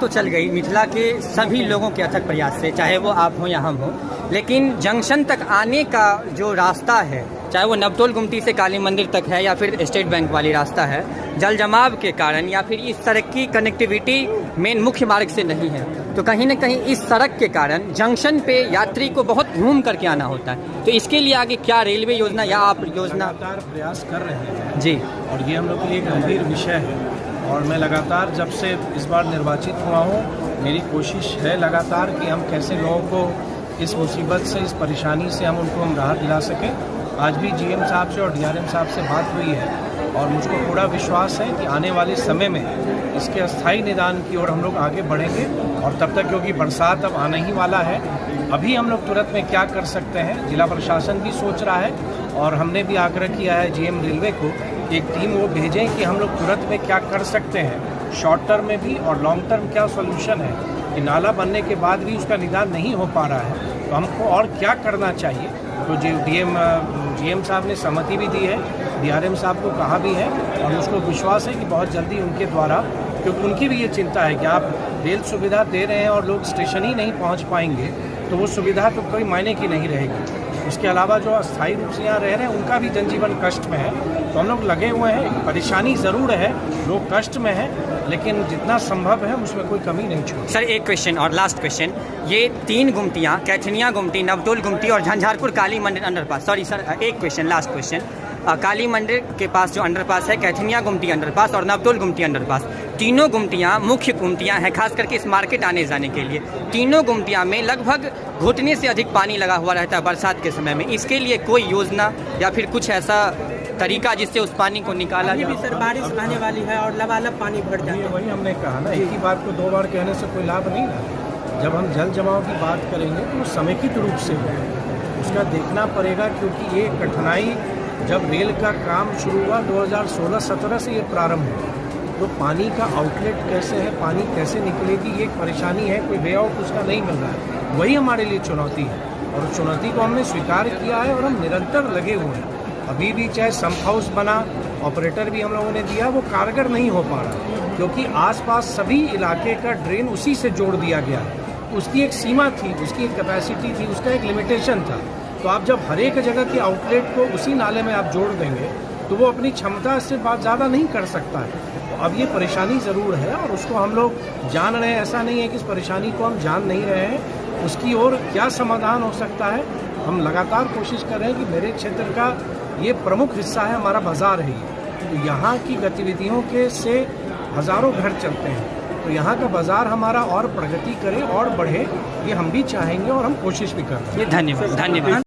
तो चल गई मिथिला के सभी लोगों के अथक प्रयास से, चाहे वो आप हों या हम हों, लेकिन जंक्शन तक आने का जो रास्ता है, चाहे वो नवतोल गुमटी से काली मंदिर तक है या फिर स्टेट बैंक वाली रास्ता है, जल जमाव के कारण या फिर इस सड़क की कनेक्टिविटी मेन मुख्य मार्ग से नहीं है, तो कहीं ना कहीं इस सड़क के कारण जंक्शन पे यात्री को बहुत घूम करके आना होता है। तो इसके लिए आगे क्या रेलवे योजना या आप योजना? लगातार प्रयास कर रहे हैं जी, और ये हम लोग के लिए गंभीर विषय है और मैं लगातार जब से इस बार निर्वाचित हुआ हूँ, मेरी कोशिश है लगातार कि हम कैसे लोगों को इस मुसीबत से, इस परेशानी से हम राहत दिला सकें। आज भी जीएम साहब से और डीआरएम साहब से बात हुई है और मुझको पूरा विश्वास है कि आने वाले समय में इसके अस्थायी निदान की ओर हम लोग आगे बढ़ेंगे। और तब तक, क्योंकि बरसात अब आने ही वाला है, अभी हम लोग तुरंत में क्या कर सकते हैं, जिला प्रशासन भी सोच रहा है और हमने भी आग्रह किया है जीएम रेलवे को कि एक टीम वो भेजें कि हम लोग तुरंत में क्या कर सकते हैं, शॉर्ट टर्म में भी और लॉन्ग टर्म क्या सोल्यूशन है कि नाला बनने के बाद भी उसका निदान नहीं हो पा रहा है, तो हमको और क्या करना चाहिए। तो जीएम साहब ने सहमति भी दी है, डीआरएम साहब को कहा भी है और मुझको विश्वास है कि बहुत जल्दी उनके द्वारा, क्योंकि उनकी भी ये चिंता है कि आप रेल सुविधा दे रहे हैं और लोग स्टेशन ही नहीं पहुंच पाएंगे, तो वो सुविधा तो कोई मायने की नहीं रहेगी। उसके अलावा जो अस्थायी रूप से यहाँ रह रहे हैं उनका भी जनजीवन कष्ट में है, तो हम लोग लगे हुए हैं। परेशानी ज़रूर है, लोग कष्ट में हैं, लेकिन जितना संभव है उसमें कोई कमी नहीं छोड़ी। सर एक क्वेश्चन और लास्ट क्वेश्चन, ये 3 गुमटियाँ, कैथनिया गुमटी, नवतोल गुमटी और झंझारपुर काली मंदिर अंडरपास, सॉरी सर एक क्वेश्चन, लास्ट क्वेश्चन, काली मंदिर के पास जो अंडरपास है, कैथनिया गुमटी अंडरपास और नवतोल गुमटी अंडरपास, तीनों गुमटियाँ मुख्य गुमटियाँ हैं खास करके इस मार्केट आने जाने के लिए। तीनों गुमटियाँ में लगभग घुटने से अधिक पानी लगा हुआ रहता है बरसात के समय में। इसके लिए कोई योजना या फिर कुछ ऐसा तरीका जिससे उस पानी को निकाला जाए? सर बारिश आने वाली है और लबालब पानी भर जाता है। वही हमने कहा ना, एक ही बात को 2 बार कहने से कोई लाभ नहीं ना। जब हम जल जमाव की बात करेंगे तो वो समेकित रूप से हो, उसका देखना पड़ेगा, क्योंकि ये कठिनाई जब रेल का काम शुरू हुआ 2016-17 से ये प्रारंभ हुआ, तो पानी का आउटलेट कैसे है, पानी कैसे निकलेगी, ये एक परेशानी है, कोई वे आउट उसका नहीं मिल रहा है। वही हमारे लिए चुनौती है और उस चुनौती को हमने स्वीकार किया है और हम निरंतर लगे हुए हैं। अभी भी चाहे सम्प हाउस बना, ऑपरेटर भी हम लोगों ने दिया, वो कारगर नहीं हो पा रहा, क्योंकि आसपास सभी इलाके का ड्रेन उसी से जोड़ दिया गया है। उसकी एक सीमा थी, उसकी एक कैपेसिटी थी, उसका एक लिमिटेशन था। तो आप जब हर एक जगह के आउटलेट को उसी नाले में आप जोड़ देंगे तो वो अपनी क्षमता से बात ज़्यादा नहीं कर सकता है। तो अब ये परेशानी ज़रूर है और उसको हम लोग जान रहे हैं, ऐसा नहीं है कि इस परेशानी को हम जान नहीं रहे हैं। उसकी ओर क्या समाधान हो सकता है, हम लगातार कोशिश कर रहे हैं कि मेरे क्षेत्र का ये प्रमुख हिस्सा है, हमारा बाज़ार है ये, तो यहाँ की गतिविधियों के से हज़ारों घर चलते हैं, तो यहाँ का बाज़ार हमारा और प्रगति करे और बढ़े, ये हम भी चाहेंगे और हम कोशिश भी कर रहे हैं। धन्यवाद।